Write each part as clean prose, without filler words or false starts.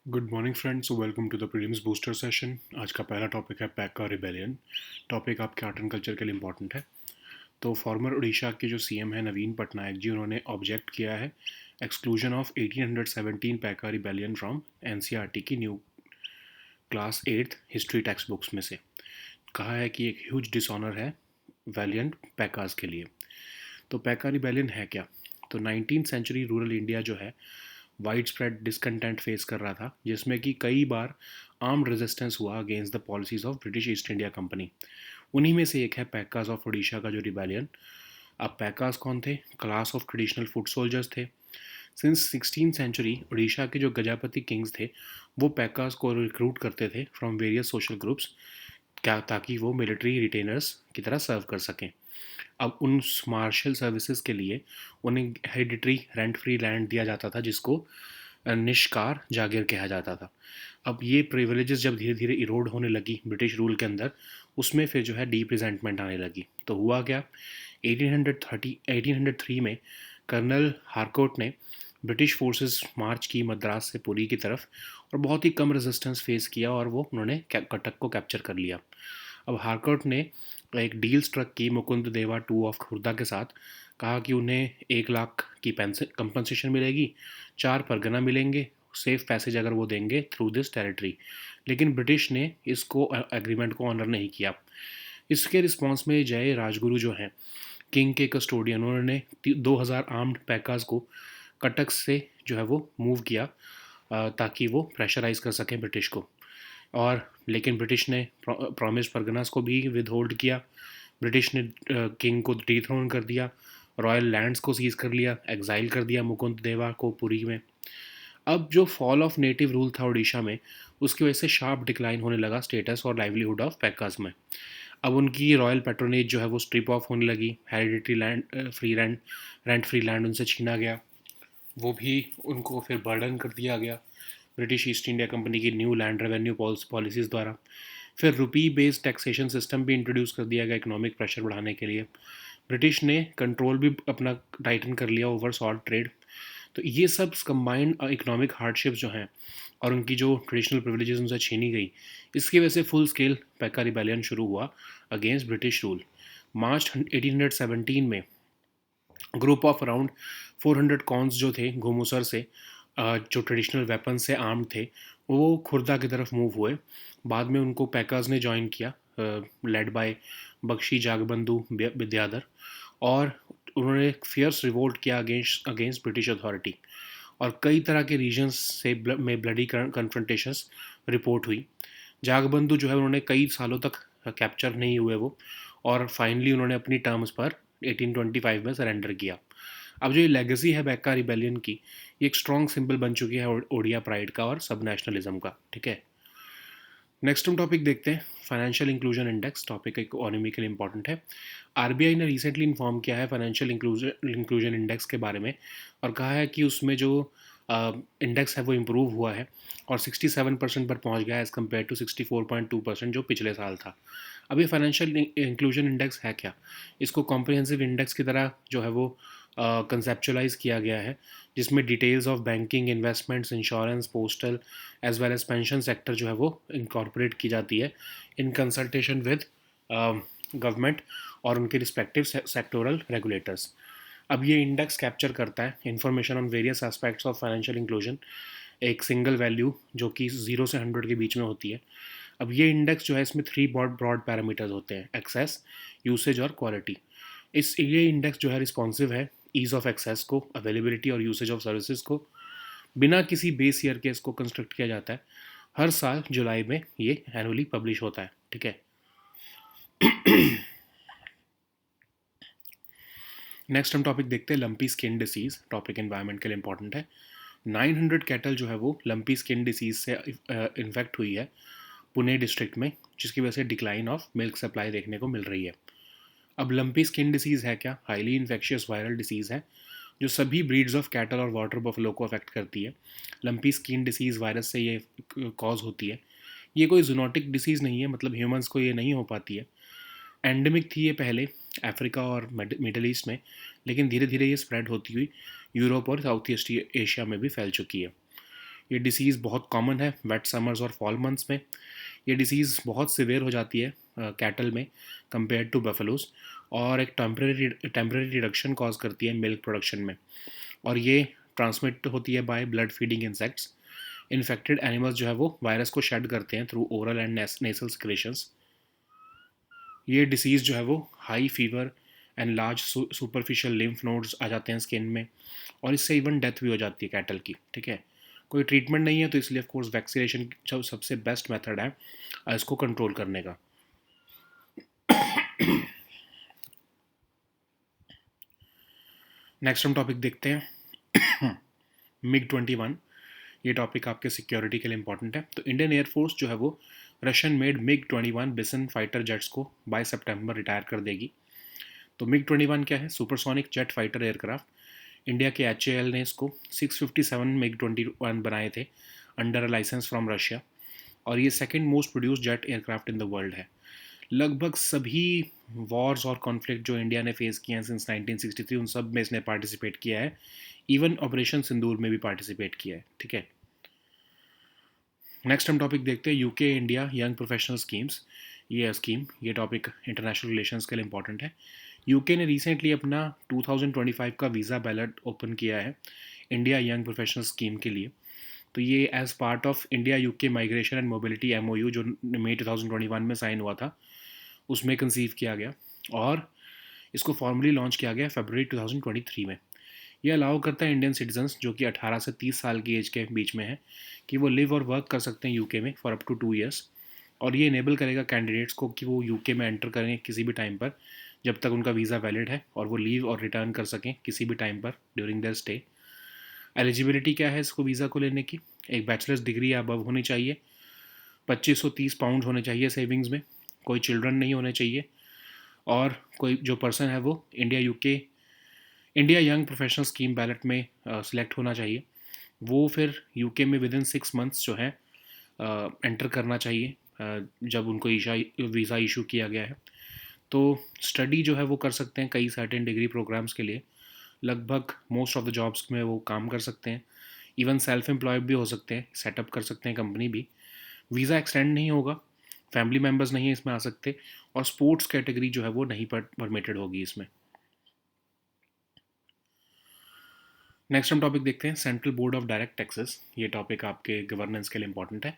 Good morning friends, welcome to the prelims booster session. आज का पहला टॉपिक है पैका रिबेलियन। टॉपिक आपके आर्ट एंड कल्चर के लिए इंपॉर्टेंट है। तो फॉर्मर उड़ीसा के जो सीएम है नवीन पटनायक जी, उन्होंने ऑब्जेक्ट किया है exclusion of 1817 Paika rebellion from NCERT की new class 8th history text books में से। कहा है कि एक ह्यूज डिसऑनर है वैलियंट पैकाज के लिए। तो पैका रिबेलियन है क्या? तो 19th सेंचुरी रूरल इंडिया जो है वाइड स्प्रेड डिसकंटेंट फेस कर रहा था, जिसमें कि कई बार आर्म्ड रेजिस्टेंस हुआ against the policies of British east India company. उन्हीं में से एक है पैकाज ऑफ ओडिशा का जो रिबेलियन। अब पैकाज कौन थे? Class of traditional foot soldiers थे। सिंस 16th सेंचुरी उड़ीसा के जो गजापति किंग्स थे वो पैकाज को रिक्रूट करते थे फ्रॉम वेरियस सोशल ग्रुप्स, क्या ताकि वो मिलिट्री रिटेनर्स की तरह सर्व कर सकें। अब उन मार्शल सर्विसेज के लिए उन्हें हेरिडिटरी रेंट फ्री लैंड दिया जाता था, जिसको निष्कार जागीर कहा जाता था। अब ये प्रिविलेजेस जब धीरे धीरे इरोड होने लगी ब्रिटिश रूल के अंदर, उसमें फिर जो है डीप रिजेंटमेंट आने लगी। तो हुआ क्या? 1803 में कर्नल हारकोट ने ब्रिटिश फोर्सेस मार्च की मद्रास से पुरी की तरफ, और बहुत ही कम रेजिस्टेंस फेस किया और वो उन्होंने कटक को कैप्चर कर लिया। अब हारकोट ने एक डील स्ट्रक की मुकुंद देवा टू ऑफ खुर्दा के साथ। कहा कि उन्हें 1 लाख की कंपनसेशन मिलेगी, 4 परगना मिलेंगे, सेफ पैसेज अगर वो देंगे थ्रू दिस टेरिटरी। लेकिन ब्रिटिश ने इसको एग्रीमेंट को ऑनर नहीं किया। इसके रिस्पॉन्स में जय राजगुरु जो हैं किंग के कस्टोडियन, उन्होंने 2000 आर्म्ड पैकाज को कटक से जो है वो मूव किया, ताकि वो प्रेशराइज कर सकें ब्रिटिश को। और लेकिन ब्रिटिश ने प्रॉमिस परगनास को भी विद होल्ड किया। ब्रिटिश ने किंग को डिथ्रोन कर दिया, रॉयल लैंड्स को सीज कर लिया, एग्जाइल कर दिया मुकुंद देवा को पुरी में। अब जो फॉल ऑफ नेटिव रूल था उड़ीसा में, उसकी वजह से शार्प डिक्लाइन होने लगा स्टेटस और लाइवलीहुड ऑफ पैकाज में। अब उनकी रॉयल पैट्रोनेज जो है वो स्ट्रिप ऑफ होने लगी, hereditary land free rent free land उनसे छीना गया, वो भी उनको फिर बर्डन कर दिया गया ब्रिटिश ईस्ट इंडिया कंपनी की न्यू लैंड रेवेन्यू पॉलिसीज़ द्वारा। फिर रुपी बेस्ड टैक्सेशन सिस्टम भी इंट्रोड्यूस कर दिया गया इकोनॉमिक प्रेशर बढ़ाने के लिए। ब्रिटिश ने कंट्रोल भी अपना टाइटन कर लिया ओवर सॉल्ट ट्रेड। तो ये सब कंबाइंड इकोनॉमिक हार्डशिप्स जो हैं और उनकी जो ट्रेडिशनल प्रिविलेजेस उनसे छीनी गई, इसकी वजह से फुल स्केल पैका रिबेलियन शुरू हुआ अगेंस्ट ब्रिटिश रूल। मार्च 1817 में ग्रुप ऑफ अराउंड 400 कॉन्स जो थे घुमुसर से, जो ट्रेडिशनल वेपन से आर्म थे, वो खुर्दा की तरफ मूव हुए। बाद में उनको पैकर्स ने ज्वाइन किया, लेड बाय बख्शी जागबंधु विद्याधर। और उन्होंने फियर्स रिवोल्ट किया अगेंस्ट अगेंस्ट ब्रिटिश अथॉरिटी। और कई तरह के रीजन्स से में ब्लडी कन्फ्रंटेशंस रिपोर्ट हुई। जागबंधु जो है उन्होंने कई सालों तक कैप्चर नहीं हुए वो, और फाइनली उन्होंने अपनी टर्म्स पर 1825 में सरेंडर किया। अब जो ये लेगेसी है बैक्का रिबेलियन की, ये एक स्ट्रॉन्ग सिंबल बन चुकी है ओडिया प्राइड का और सब नेशनलिज्म का। ठीक है, नेक्स्ट हम टॉपिक देखते हैं financial inclusion index. Topic economy के लिए इंपॉर्टेंट है। आरबीआई ने रिसेंटली इन्फॉर्म किया है फाइनेंशियल इंक्लूजन इंडेक्स के बारे में, और कहा है कि उसमें जो इंडेक्स है वो इम्प्रूव हुआ है और 67% पर पहुंच गया है एज़ कम्पेयर टू 64.2% जो पिछले साल था। अब ये फाइनेंशियल इंक्लूजन इंडेक्स है क्या? इसको कॉम्प्रिहेंसिव इंडेक्स की तरह जो है वो कंसेप्चुलाइज किया गया है, जिसमें details of banking, investments, insurance, postal as well as pension sector जो है वो इंकॉर्पोरेट की जाती है इन कंसल्टेशन विद गवर्नमेंट और उनके रिस्पेक्टिव सेक्टोरल रेगुलेटर्स। अब ये इंडेक्स कैप्चर करता है information on various aspects of financial inclusion, एक सिंगल वैल्यू जो कि 0 से 100 के बीच में होती है। अब ये इंडेक्स जो है इसमें 3 ब्रॉड पैरामीटर्स होते हैं: एक्सेस, यूसेज और क्वालिटी। ये इंडेक्स जो है रिस्पॉन्सिव है ईज़ ऑफ एक्सेस को, अवेलेबिलिटी और यूसेज ऑफ सर्विसेज को। बिना किसी बेस ईयर के इसको कंस्ट्रक्ट किया जाता है। हर साल जुलाई में ये एनुअली पब्लिश होता है। ठीक है, नेक्स्ट हम टॉपिक देखते हैं lumpy skin disease. Topic environment के लिए इंपॉर्टेंट है। 900 कैटल जो है वो लंपी स्किन डिसीज़ से इन्फेक्ट हुई है पुणे डिस्ट्रिक्ट में, जिसकी वजह से डिक्लाइन ऑफ मिल्क सप्लाई देखने को मिल रही है। अब लंपी स्किन डिसीज़ है क्या? हाईली इन्फेक्शियस वायरल डिसीज़ है जो सभी ब्रीड्स ऑफ कैटल और वाटर बफलो को अफेक्ट करती है। लंपी स्किन डिसीज़ वायरस से ये कॉज होती है। ये कोई जूनोटिक डिसीज़ नहीं है, मतलब ह्यूमंस को ये नहीं हो पाती है। एंडेमिक थी ये पहले अफ्रीका और मिडल ईस्ट में, लेकिन धीरे धीरे ये स्प्रेड होती हुई यूरोप और साउथ ईस्ट एशिया में भी फैल चुकी है। ये डिसीज़ बहुत कॉमन है वेट समर्स और फॉल मंथ्स में। ये डिसीज़ बहुत सिवियर हो जाती है कैटल में कंपेयर टू बफेलोज, और एक टेम्परेरी रिडक्शन कॉज करती है मिल्क प्रोडक्शन में। और ये ट्रांसमिट होती है by blood feeding insects. Infected animals जो है वो वायरस को शेड करते हैं through oral and nasal secretions. ये डिसीज़ जो है वो high fever and large superficial lymph nodes आ जाते हैं स्किन में, और इससे इवन डेथ भी हो जाती है कैटल की। ठीक है, कोई ट्रीटमेंट नहीं है, तो इसलिए ऑफ कोर्स वैक्सीनेशन जो सबसे बेस्ट मेथड है इसको कंट्रोल करने का। नेक्स्ट हम टॉपिक देखते हैं MiG-21। ये टॉपिक आपके सिक्योरिटी के लिए इंपॉर्टेंट है। तो इंडियन एयरफोर्स जो है वो Russian made MiG-21 Bison fighter jets को बाय सितंबर रिटायर कर देगी। तो MiG-21 क्या है? Supersonic jet fighter aircraft. India के HAL ने इसको 657 MiG-21 बनाए थे under a licence from Russia, और ये second most produce jet aircraft in the world है। लगभग सभी वॉर्स और कॉन्फ्लिक्ट जो इंडिया ने फेस किए हैं सिंस 1963 उन सब में इसने पार्टिसिपेट किया है। इवन ऑपरेशन सिंदूर में भी पार्टिसिपेट किया है। ठीक है, नेक्स्ट हम टॉपिक देखते हैं UK India young professional schemes. ये टॉपिक इंटरनेशनल रिलेशंस के लिए इंपॉर्टेंट है। यूके ने रिसेंटली अपना 2025 का वीज़ा बैलेट ओपन किया है इंडिया यंग प्रोफेशनल स्कीम के लिए। तो ये as part of India UK migration and mobility MOU जो मई 2021 में साइन हुआ था, उसमें कंसीव किया गया, और इसको फॉर्मली लॉन्च किया गया फरवरी 2023 में। ये अलाउ करता है इंडियन सिटीजन्स जो कि 18 से 30 साल की एज के बीच में है कि वो लिव और वर्क कर सकते हैं यूके में फॉर अप टू 2 ईयर्स। और ये इनेबल करेगा कैंडिडेट्स को कि वो यूके में एंटर करें किसी भी टाइम पर जब तक उनका वीज़ा वैलिड है, और वो लीव और रिटर्न कर सकें किसी भी टाइम पर ड्यूरिंग देयर स्टे। एलिजिबिलिटी क्या है इसको वीज़ा को लेने की? एक बैचलर्स डिग्री या अबव होनी चाहिए, 2530 पाउंड होने चाहिए सेविंग्स में, कोई चिल्ड्रन नहीं होने चाहिए, और कोई जो पर्सन है वो India young professional scheme ballot में सिलेक्ट होना चाहिए। वो फिर यूके में विद इन 6 मंथ्स जो है एंटर करना चाहिए जब उनको वीज़ा इशू किया गया है। तो स्टडी जो है वो कर सकते हैं कई सर्टेन डिग्री प्रोग्राम्स के लिए। लगभग मोस्ट ऑफ द जॉब्स में वो काम कर सकते हैं। इवन सेल्फ एम्प्लॉयड भी हो सकते हैं, सेटअप कर सकते हैं कंपनी भी। वीज़ा एक्सटेंड नहीं होगा, फैमिली मेम्बर्स नहीं इसमें आ सकते, और स्पोर्ट्स कैटेगरी जो है वो नहीं परमिटेड होगी इसमें। नेक्स्ट हम टॉपिक देखते हैं central board of direct taxes. ये टॉपिक आपके गवर्नेंस के लिए इंपॉर्टेंट है।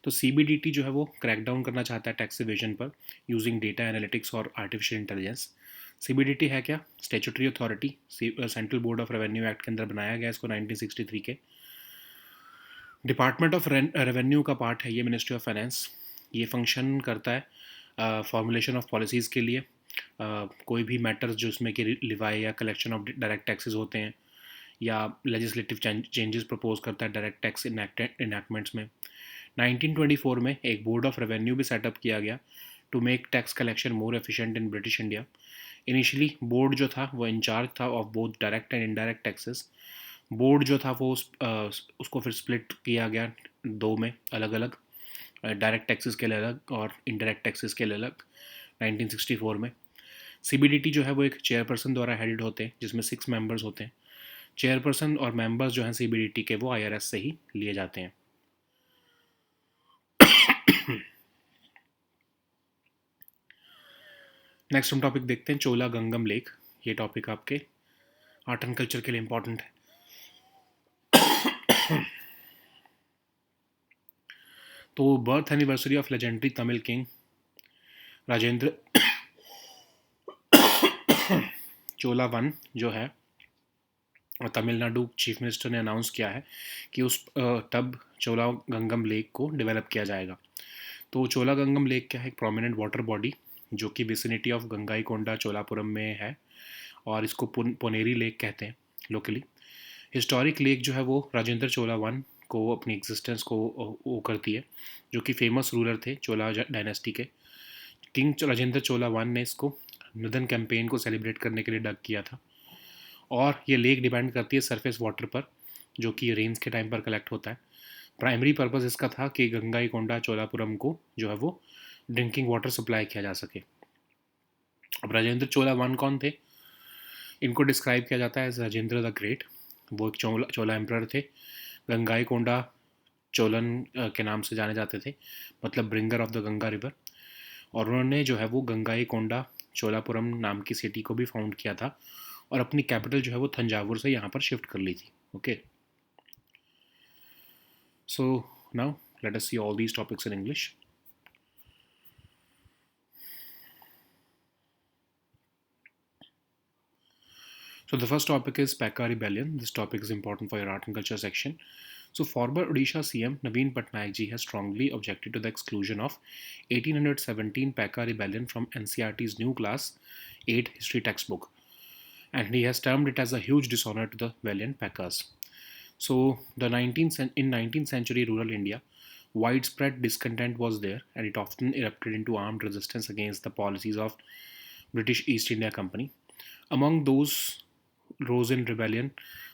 तो CBDT जो है वो क्रैकडाउन करना चाहता है टैक्स इवेजन पर यूजिंग डेटा एनालिटिक्स और आर्टिफिशियल इंटेलिजेंस। CBDT है क्या? Statutory authority, central board of revenue act के अंदर बनाया गया इसको 1963 के। डिपार्टमेंट ऑफ रेवेन्यू का पार्ट है ये, मिनिस्ट्री ऑफ फाइनेंस। ये फंक्शन करता है फॉर्मुलेशन ऑफ पॉलिसीज़ के लिए। कोई भी मैटर्स जो उसमें कि लिवाई या कलेक्शन ऑफ डायरेक्ट टैक्सेस होते हैं, या लेजिस्लेटिव चेंजेस प्रपोज करता है डायरेक्ट टैक्स इनैक्टमेंट्स में। 1924 में एक बोर्ड ऑफ रेवेन्यू भी सेटअप किया गया to make tax collection more efficient in British India. Initially board जो था वो इंचार्ज था of both direct and indirect taxes. Board जो था वो उसको फिर स्प्लिट किया गया दो में अलग अलग, डायरेक्ट टैक्सेस के लिए अलग और इनडायरेक्ट टैक्सेस के लिए अलग 1964 में। CBDT जो है वो एक चेयरपर्सन द्वारा हेडेड होते हैं जिसमें 6 मेंबर्स होते हैं। चेयरपर्सन और मेंबर्स जो हैं CBDT के वो IRS से ही लिए जाते हैं। नेक्स्ट हम टॉपिक देखते हैं चोला गंगम लेक। ये टॉपिक आपके आर्ट एंड कल्चर के लिए इंपॉर्टेंट है। तो birth anniversary of legendary Tamil king Rajendra Chola one जो है, तमिलनाडु चीफ मिनिस्टर ने अनाउंस किया है कि उस तब चोला गंगम लेक को डेवलप किया जाएगा। तो चोला गंगम लेक क्या है? एक प्रोमिनेंट वाटर बॉडी जो कि विसिनिटी ऑफ गंगाईकोंडा चोलापुरम में है, और इसको पोनेरी लेक कहते हैं लोकली। हिस्टोरिक लेक जो है वो राजेंद्र चोला वन को अपनी एग्जिस्टेंस को वो करती है, जो कि फेमस रूलर थे चोला डायनेस्टी के। किंग राजेंद्र चोला वन ने इसको नदन कैंपेन को सेलिब्रेट करने के लिए डग किया था। और ये लेक डिपेंड करती है सरफेस वाटर पर जो कि रेन्स के टाइम पर कलेक्ट होता है। प्राइमरी पर्पस इसका था कि गंगाईकोंडा चोलापुरम को जो है वो ड्रिंकिंग वाटर सप्लाई किया जा सके। अब राजेंद्र चोला वन कौन थे? इनको डिस्क्राइब किया जाता है एज राजेंद्र द ग्रेट। वो एक चोला एम्परर थे। गंगाईकोंडा चोलन के नाम से जाने जाते थे, मतलब bringer of the Ganga river. और उन्होंने जो है वो गंगाई कोंडा चोलापुरम नाम की सिटी को भी फाउंड किया था, और अपनी कैपिटल जो है वो थंजावुर से यहाँ पर शिफ्ट कर ली थी। Okay, so now let us see all these topics in English. So the first topic is Pekka Rebellion. This topic is important for your art and culture section. So former Odisha CM Naveen Patnaik ji has strongly objected to the exclusion of 1817 Pekka Rebellion from NCRT's new class 8 history textbook, and he has termed it as a huge dishonor to the valiant Pekkas. So in 19th century rural India, widespread discontent was there, and it often erupted into armed resistance against the policies of British East India Company. Among those rose in rebellion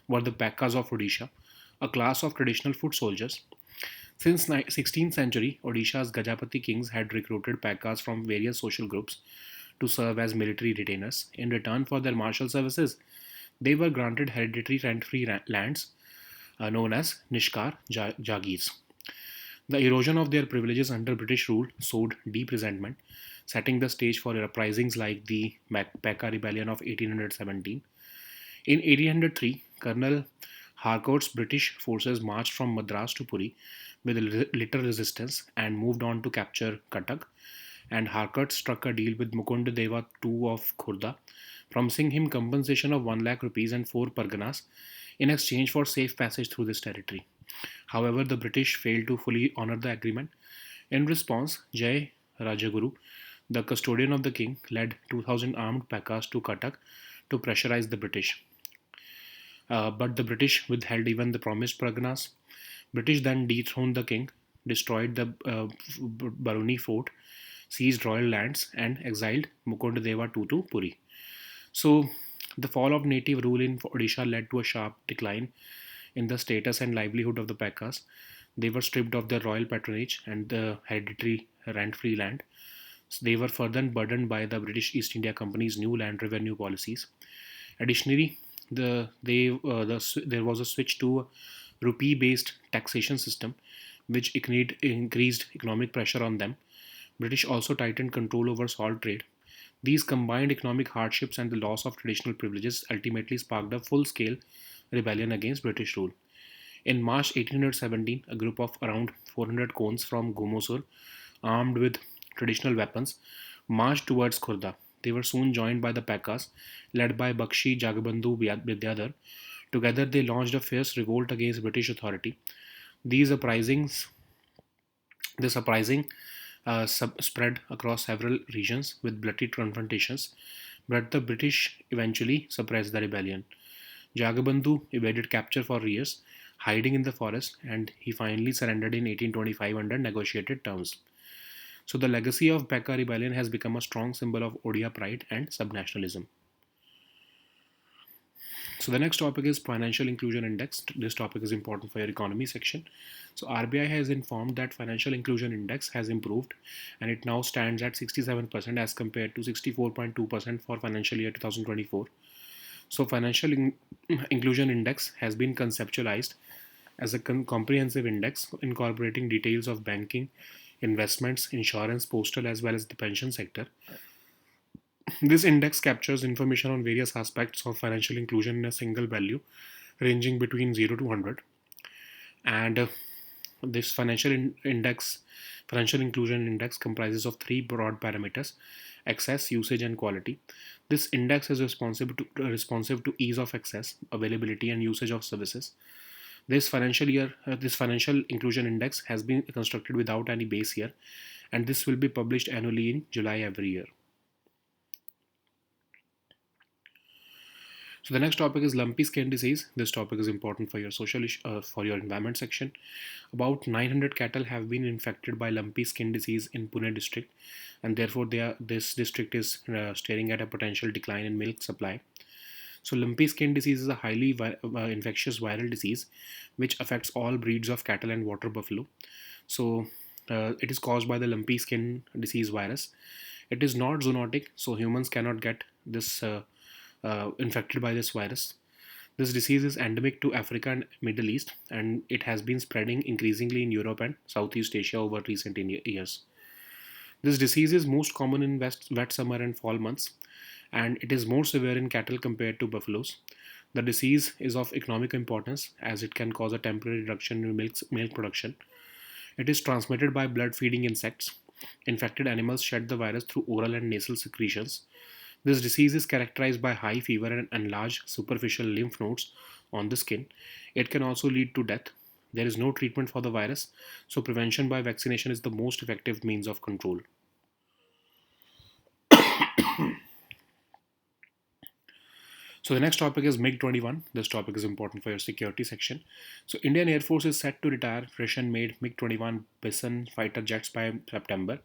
were the Pakkas of Odisha, a class of traditional foot soldiers. Since 16th century, Odisha's Gajapati kings had recruited Pakkas from various social groups to serve as military retainers. In return for their martial services, they were granted hereditary rent-free lands known as Nishkar Jagirs. The erosion of their privileges under British rule sowed deep resentment, setting the stage for uprisings like the Pakka Rebellion of 1817. In 1803, Colonel Harcourt's British forces marched from Madras to Puri with little resistance and moved on to capture Cuttack. And Harcourt struck a deal with Mukund Deva II of Khurda, promising him compensation of 1 lakh rupees and 4 parganas in exchange for safe passage through this territory. However, the British failed to fully honor the agreement. In response, Jai Rajaguru, the custodian of the king, led 2,000 armed Pakkas to Cuttack to pressurize the British. But the British withheld even the promised parganas. British then dethroned the king, destroyed the Baruni fort, seized royal lands, and exiled Mukund Deva II to Puri. So, the fall of native rule in Odisha led to a sharp decline in the status and livelihood of the Pakkas. They were stripped of their royal patronage and the hereditary rent-free land. They were further burdened by the British East India Company's new land revenue policies. Additionally, there was a switch to a rupee-based taxation system, which increased economic pressure on them. British also tightened control over salt trade. These combined economic hardships and the loss of traditional privileges ultimately sparked a full-scale rebellion against British rule. In March 1817, a group of around 400 Kons from Gomosur, armed with traditional weapons, marched towards Khurda. They were soon joined by the Pakkas, led by Bakshi Jagabandhu Vidyadhar. Together, they launched a fierce revolt against British authority. These uprisings, this uprising spread across several regions with bloody confrontations, but the British eventually suppressed the rebellion. Jagabandhu evaded capture for years, hiding in the forest, and he finally surrendered in 1825 under negotiated terms. So the legacy of Pakka rebellion has become a strong symbol of Odia pride and subnationalism. So the next topic is financial inclusion index. This topic is important for your economy section. So RBI has informed that financial inclusion index has improved, and it now stands at 67% as compared to 64.2% for financial year 2024. So financial inclusion index has been conceptualized as a comprehensive index incorporating details of banking, investments, insurance, postal, as well as the pension sector. This index captures information on various aspects of financial inclusion in a single value ranging between 0 to 100. And this financial inclusion index comprises of three broad parameters: access, usage, and quality. This index is responsive to ease of access, availability, and usage of services. This financial inclusion index has been constructed without any base year, and this will be published annually in July every year. So the next topic is lumpy skin disease. This topic is important for your for your environment section. About 900 cattle have been infected by lumpy skin disease in Pune district, and therefore this district is staring at a potential decline in milk supply. So lumpy skin disease is a highly infectious viral disease which affects all breeds of cattle and water buffalo. So it is caused by the lumpy skin disease virus. It is not zoonotic, so humans cannot get this infected by this virus. This disease is endemic to Africa and Middle East, and it has been spreading increasingly in Europe and Southeast Asia over recent years. This disease is most common in wet summer and fall months, and it is more severe in cattle compared to buffaloes. The disease is of economic importance as it can cause a temporary reduction in milk production. It is transmitted by blood feeding insects. Infected animals shed the virus through oral and nasal secretions. This disease is characterized by high fever and enlarged superficial lymph nodes on the skin. It can also lead to death. There is no treatment for the virus, so prevention by vaccination is the most effective means of control. So the next topic is MiG-21. This topic is important for your security section. So Indian Air Force is set to retire Russian-made MiG-21 Bison fighter jets by September.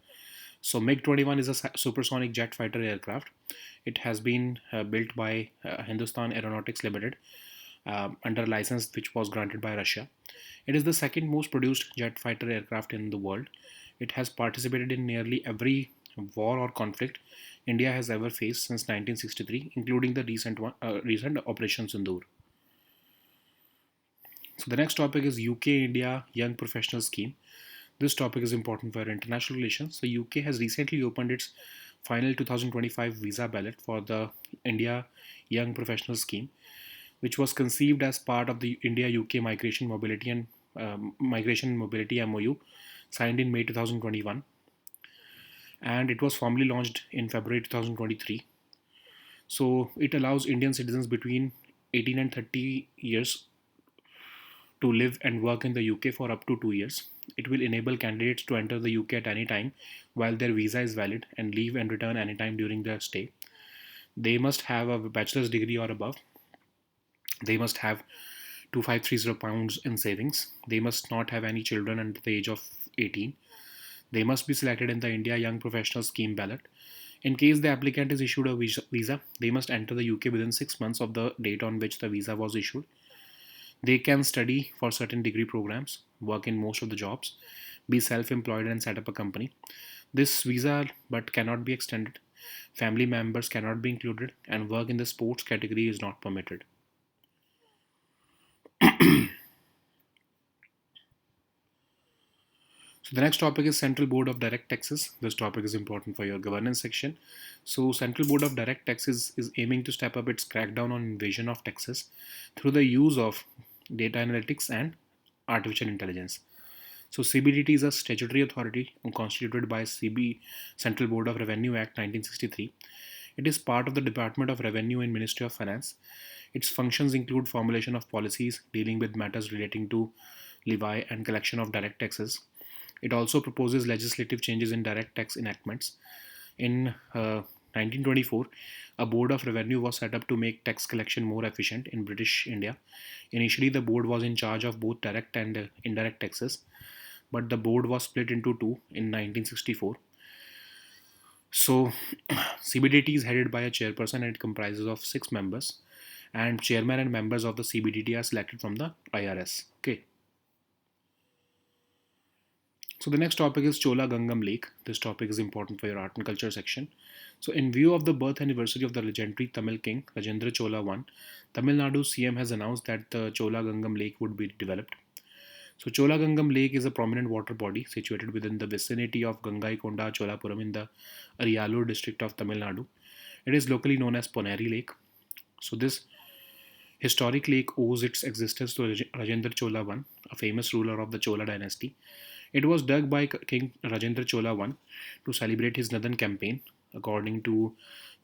So MiG-21 is a supersonic jet fighter aircraft. It has been built by Hindustan Aeronautics Limited under a license which was granted by Russia. It is the second most produced jet fighter aircraft in the world. It has participated in nearly every war or conflict India has ever faced since 1963, including the recent Operation Sindoor. So the next topic is UK India Young Professional Scheme. This topic is important for international relations. So UK has recently opened its final 2025 visa ballot for the India Young Professional Scheme, which was conceived as part of the India-UK Migration Mobility MOU signed in May 2021, and it was formally launched in February 2023. So it allows Indian citizens between 18 and 30 years to live and work in the UK for up to 2 years. It will enable candidates to enter the UK at any time while their visa is valid and leave and return anytime during their stay. They must have a bachelor's degree or above. They must have 2530 pounds in savings. They must not have any children under the age of 18. They must be selected in the India Young Professional Scheme ballot. In case the applicant is issued a visa, they must enter the UK within 6 months of the date on which the visa was issued. They can study for certain degree programs, work in most of the jobs, be self-employed and set up a company. This visa but cannot be extended. Family members cannot be included, and work in the sports category is not permitted. So the next topic is Central Board of Direct Taxes. This topic is important for your governance section. So Central Board of Direct Taxes is aiming to step up its crackdown on evasion of taxes through the use of data analytics and artificial intelligence. So CBDT is a statutory authority constituted by Central Board of Revenue Act 1963. It is part of the Department of Revenue and Ministry of Finance. Its functions include formulation of policies dealing with matters relating to levy and collection of direct taxes. It also proposes legislative changes in direct tax enactments. In 1924, a board of revenue was set up to make tax collection more efficient in British India. Initially, the board was in charge of both direct and indirect taxes, but the board was split into two in 1964. So, CBDT is headed by a chairperson and it comprises of 6 members, and chairman and members of the CBDT are selected from the IRS. Okay. So the next topic is Chola Gangam Lake. This topic is important for your art and culture section. So in view of the birth anniversary of the legendary Tamil king Rajendra Chola I, Tamil Nadu CM has announced that the Chola Gangam Lake would be developed. So Chola Gangam Lake is a prominent water body situated within the vicinity of Gangaikonda Cholapuram in the Ariyalur district of Tamil Nadu. It is locally known as Poneri Lake. So this historic lake owes its existence to Rajendra Chola I, a famous ruler of the Chola dynasty. It was dug by King Rajendra Chola I to celebrate his northern campaign, according to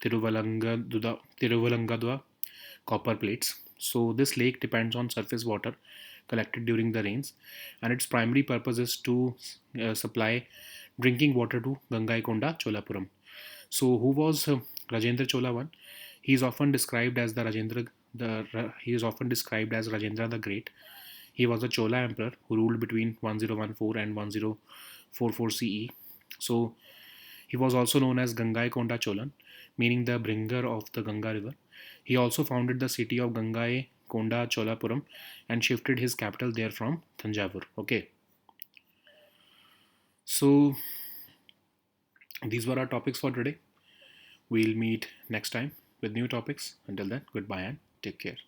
Tiruvalangadua copper plates. So this lake depends on surface water collected during the rains, and its primary purpose is to supply drinking water to Gangaikonda Cholapuram. So who was Rajendra Chola I? He is often described as Rajendra the Great. He was a Chola emperor who ruled between 1014 and 1044 CE. So he was also known as Gangaikonda Cholan, meaning the bringer of the Ganga river. He also founded the city of Gangaikonda Cholapuram and shifted his capital there from Thanjavur. Okay. So these were our topics for today. We'll meet next time with new topics. Until then, goodbye and take care.